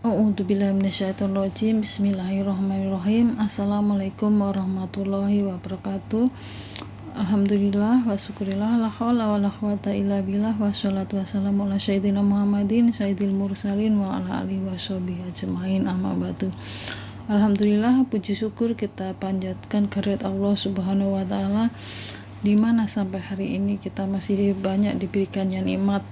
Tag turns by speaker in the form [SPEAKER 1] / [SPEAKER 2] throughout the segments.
[SPEAKER 1] A'udzubillahi minasyaitonirrajim. Bismillahirrahmanirrahim. Assalamualaikum warahmatullahi wabarakatuh. Alhamdulillah wa syukurillah, la haula wala quwata illa billah, wassalatu wassalamu ala sayyidina Muhammadin sayyidil mursalin wa ala alihi washabihi ajmain, amma ba'du. Alhamdulillah, puji syukur kita panjatkan kehadirat Allah Subhanahu wa taala, di mana sampai hari ini kita masih banyak diberikannya nikmat,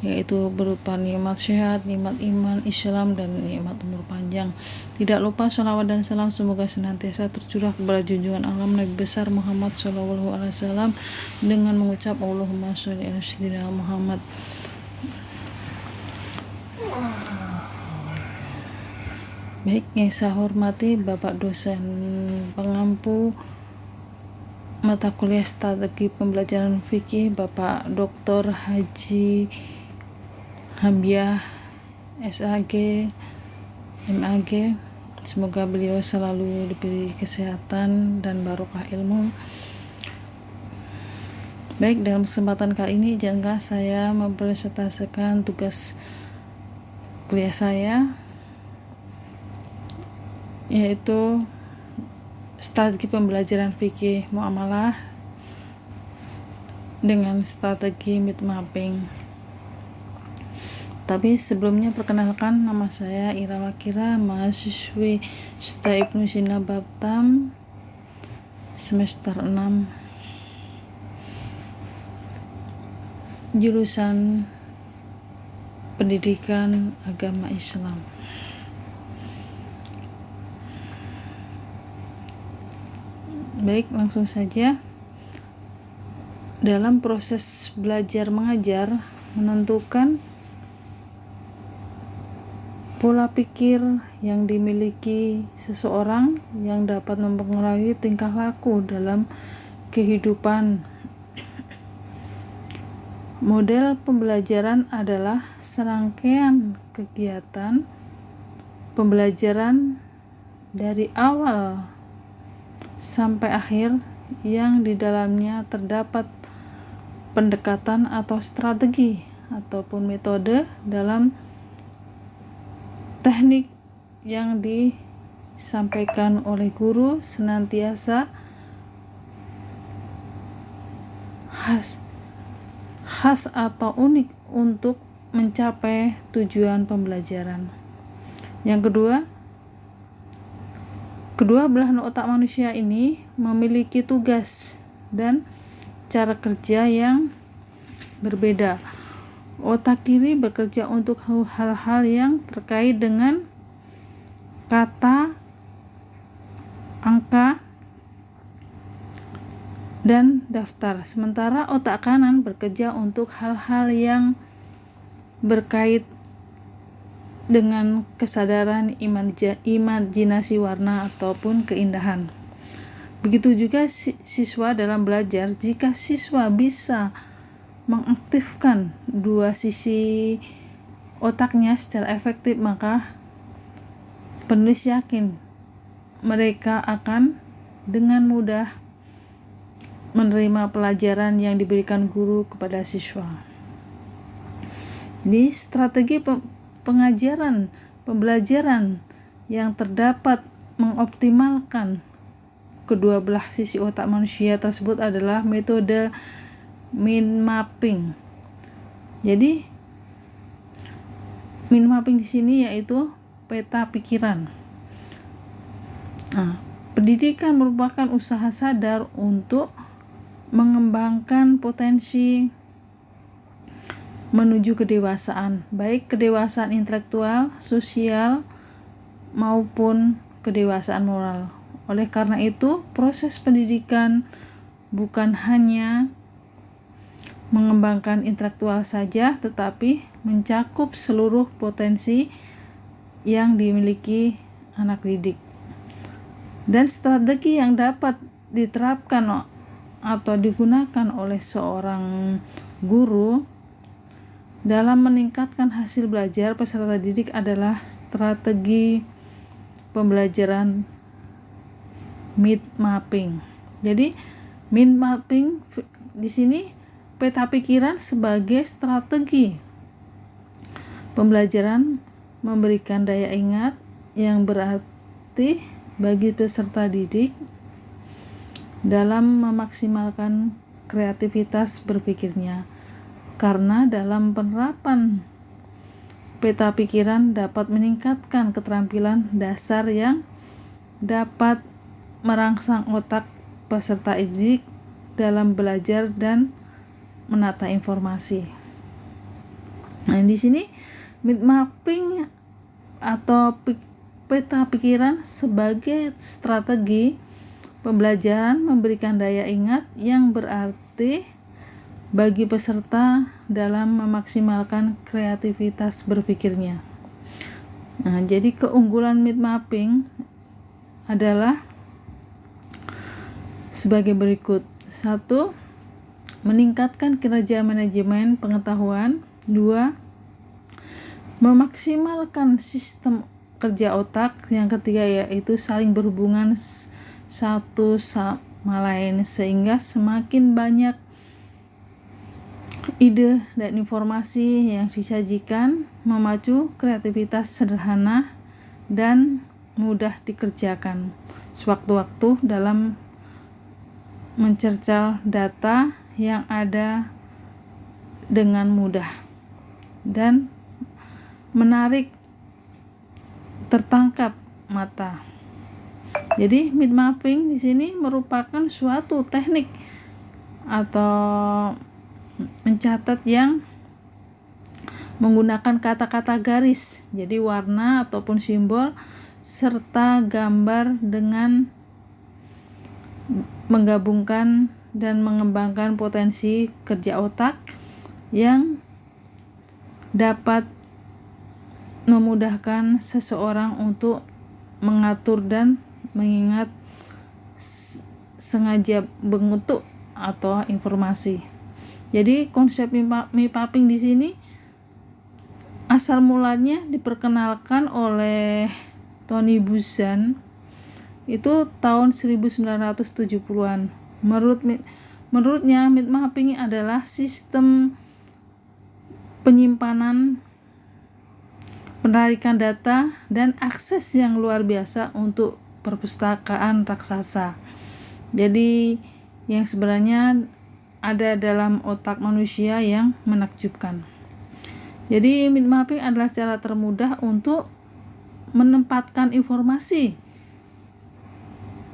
[SPEAKER 1] yaitu berupa nikmat sehat, nikmat iman, Islam, dan nikmat umur panjang. Tidak lupa sholawat dan salam semoga senantiasa tercurah kepada junjungan alam Nabi besar Muhammad SAW dengan mengucap Allahumma sholli ala sayyidina Muhammad. Baik, yang saya hormati Bapak dosen pengampu mata kuliah strategi pembelajaran fikih, Bapak Dr. Haji Hambiah SAG MAG. Semoga beliau selalu diberi kesehatan dan barokah ilmu. Baik, dalam kesempatan kali ini izinkan saya mempresentasikan tugas kuliah saya, yaitu strategi pembelajaran fikih muamalah dengan strategi mind mapping. Tapi sebelumnya perkenalkan, nama saya Ira Wakira, mahasiswi Syta Ibnu Sina Batam semester 6, jurusan Pendidikan Agama Islam. Baik, langsung saja. Dalam proses belajar mengajar, menentukan pola pikir yang dimiliki seseorang yang dapat mempengaruhi tingkah laku dalam kehidupan. Model pembelajaran adalah serangkaian kegiatan pembelajaran dari awal sampai akhir yang di dalamnya terdapat pendekatan atau strategi ataupun metode dalam teknik yang disampaikan oleh guru senantiasa khas atau unik untuk mencapai tujuan pembelajaran. Yang kedua belahan otak manusia ini memiliki tugas dan cara kerja yang berbeda. Otak kiri bekerja untuk hal-hal yang terkait dengan kata, angka, dan daftar. Sementara otak kanan bekerja untuk hal-hal yang berkait dengan kesadaran, imajinasi warna, ataupun keindahan. Begitu juga siswa dalam belajar. Jika siswa bisa mengaktifkan dua sisi otaknya secara efektif, maka penulis yakin mereka akan dengan mudah menerima pelajaran yang diberikan guru kepada siswa. Di strategi pembelajaran yang terdapat mengoptimalkan kedua belah sisi otak manusia tersebut adalah metode mind mapping. Jadi mind mapping di sini yaitu peta pikiran. Pendidikan merupakan usaha sadar untuk mengembangkan potensi menuju kedewasaan, baik kedewasaan intelektual, sosial, maupun kedewasaan moral. Oleh karena itu, proses pendidikan bukan hanya mengembangkan intelektual saja, tetapi mencakup seluruh potensi yang dimiliki anak didik. Dan strategi yang dapat diterapkan atau digunakan oleh seorang guru dalam meningkatkan hasil belajar peserta didik adalah strategi pembelajaran mind mapping. Jadi mind mapping di sini peta pikiran sebagai strategi pembelajaran memberikan daya ingat yang berarti bagi peserta didik dalam memaksimalkan kreativitas berpikirnya. Karena dalam penerapan peta pikiran dapat meningkatkan keterampilan dasar yang dapat merangsang otak peserta didik dalam belajar dan menata informasi. Nah, di sini mind mapping atau peta pikiran sebagai strategi pembelajaran memberikan daya ingat yang berarti bagi peserta dalam memaksimalkan kreativitas berpikirnya. Nah, jadi keunggulan mind mapping adalah sebagai berikut. 1. Meningkatkan kinerja manajemen pengetahuan. 2. Memaksimalkan sistem kerja otak. Yang ketiga yaitu saling berhubungan satu sama lain sehingga semakin banyak ide dan informasi yang disajikan memacu kreativitas sederhana dan mudah dikerjakan sewaktu-waktu dalam mencercal data yang ada dengan mudah dan menarik tertangkap mata. Jadi mind mapping di sini merupakan suatu teknik atau mencatat yang menggunakan kata-kata garis, jadi warna ataupun simbol serta gambar dengan menggabungkan dan mengembangkan potensi kerja otak yang dapat memudahkan seseorang untuk mengatur dan mengingat sengaja bentuk atau informasi. Jadi konsep mapping di sini asal mulanya diperkenalkan oleh Tony Buzan itu tahun 1970-an. Menurutnya mind mapping adalah sistem penyimpanan, penarikan data dan akses yang luar biasa untuk perpustakaan raksasa. Jadi yang sebenarnya ada dalam otak manusia yang menakjubkan. Jadi mind mapping adalah cara termudah untuk menempatkan informasi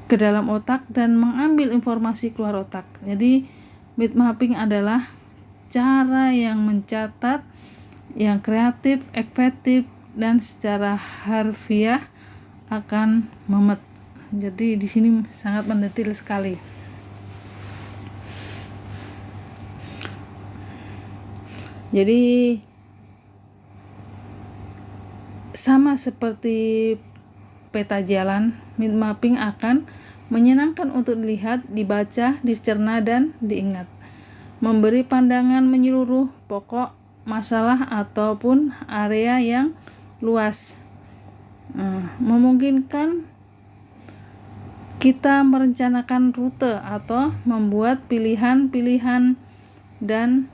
[SPEAKER 1] ke dalam otak dan mengambil informasi keluar otak. Jadi mind mapping adalah cara yang mencatat yang kreatif, efektif dan secara harfiah akan Jadi di sini sangat mendetail sekali. Jadi sama seperti peta jalan, mind mapping akan menyenangkan untuk dilihat, dibaca, dicerna dan diingat. Memberi pandangan menyeluruh pokok masalah ataupun area yang luas. Memungkinkan kita merencanakan rute atau membuat pilihan-pilihan dan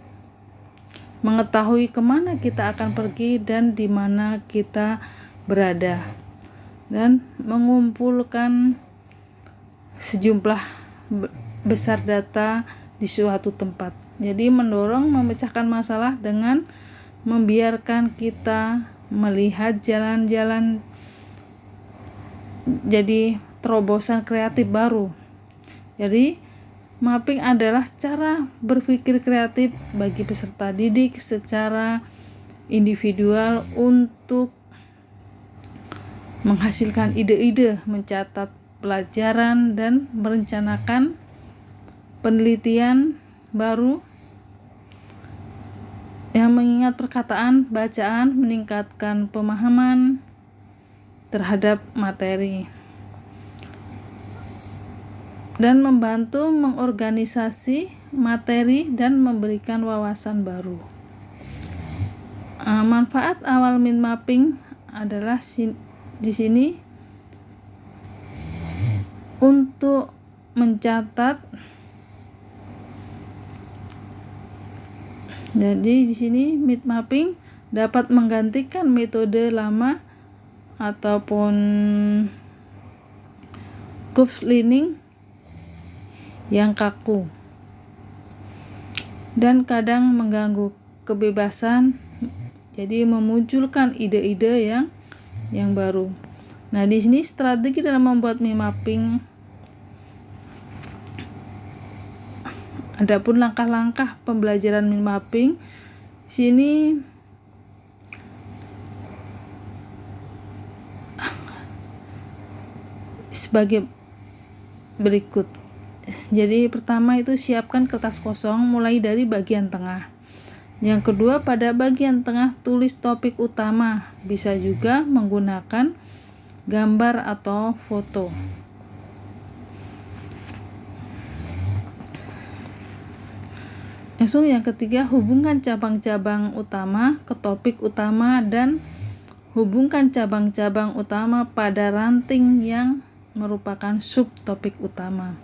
[SPEAKER 1] mengetahui kemana kita akan pergi dan di mana kita berada, dan mengumpulkan sejumlah besar data di suatu tempat. Jadi mendorong memecahkan masalah dengan membiarkan kita melihat jalan-jalan jadi terobosan kreatif baru. Jadi mapping adalah cara berpikir kreatif bagi peserta didik secara individual untuk menghasilkan ide-ide, mencatat pelajaran dan merencanakan penelitian baru yang mengingat perkataan, bacaan, meningkatkan pemahaman terhadap materi dan membantu mengorganisasi materi dan memberikan wawasan baru. Manfaat awal mind mapping adalah di sini untuk mencatat. Jadi di sini mind mapping dapat menggantikan metode lama ataupun Kurzlining yang kaku dan kadang mengganggu kebebasan, jadi memunculkan ide-ide yang baru. Nah, di sini strategi dalam membuat mind mapping. Adapun langkah-langkah pembelajaran mind mapping sini sebagai berikut. Jadi pertama itu siapkan kertas kosong mulai dari bagian tengah. Yang kedua, pada bagian tengah tulis topik utama, bisa juga menggunakan gambar atau foto. Langsung yang ketiga, hubungkan cabang-cabang utama ke topik utama dan hubungkan cabang-cabang utama pada ranting yang merupakan subtopik utama.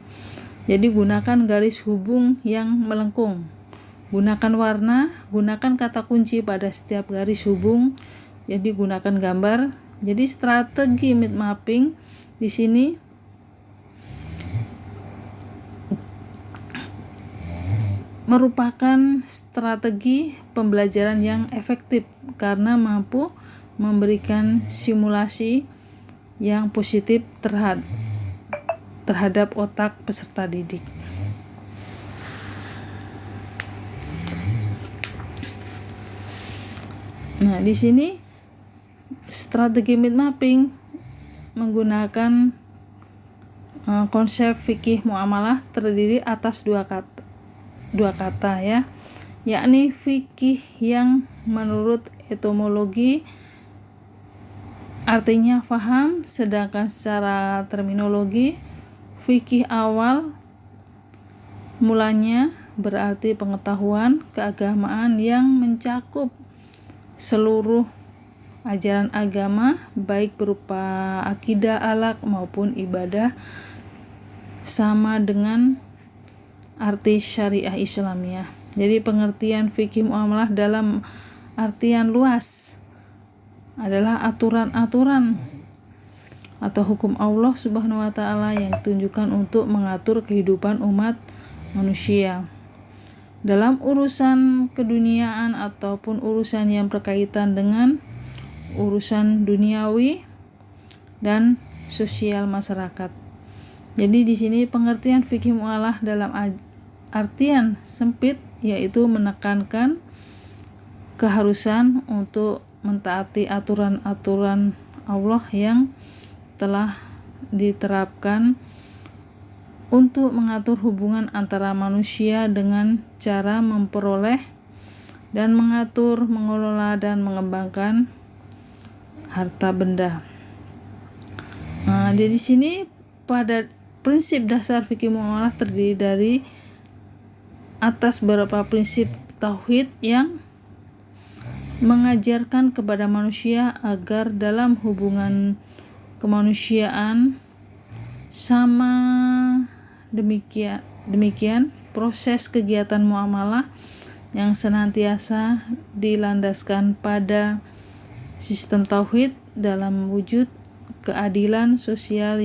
[SPEAKER 1] Jadi gunakan garis hubung yang melengkung. Gunakan warna, gunakan kata kunci pada setiap garis hubung. Jadi gunakan gambar. Jadi strategi mind mapping di sini merupakan strategi pembelajaran yang efektif karena mampu memberikan simulasi yang positif terhadap otak peserta didik. Nah, di sini strategi mind mapping menggunakan konsep fikih muamalah terdiri atas dua kata ya, yakni fikih yang menurut etimologi artinya faham, sedangkan secara terminologi fikih awal mulanya berarti pengetahuan keagamaan yang mencakup seluruh ajaran agama, baik berupa akidah, akhlak maupun ibadah, sama dengan arti syariah Islamiyah. Jadi pengertian fikih muamalah dalam artian luas adalah aturan-aturan atau hukum Allah Subhanahu wa taala yang ditunjukkan untuk mengatur kehidupan umat manusia dalam urusan keduniaan ataupun urusan yang berkaitan dengan urusan duniawi dan sosial masyarakat. Jadi di sini pengertian fikih muamalah dalam artian sempit yaitu menekankan keharusan untuk mentaati aturan-aturan Allah yang telah diterapkan untuk mengatur hubungan antara manusia dengan cara memperoleh dan mengatur, mengelola dan mengembangkan harta benda. Nah, di sini pada prinsip dasar fikih muamalah terdiri dari atas beberapa prinsip tauhid yang mengajarkan kepada manusia agar dalam hubungan kemanusiaan sama demikian proses kegiatan muamalah yang senantiasa dilandaskan pada sistem tauhid dalam wujud keadilan sosial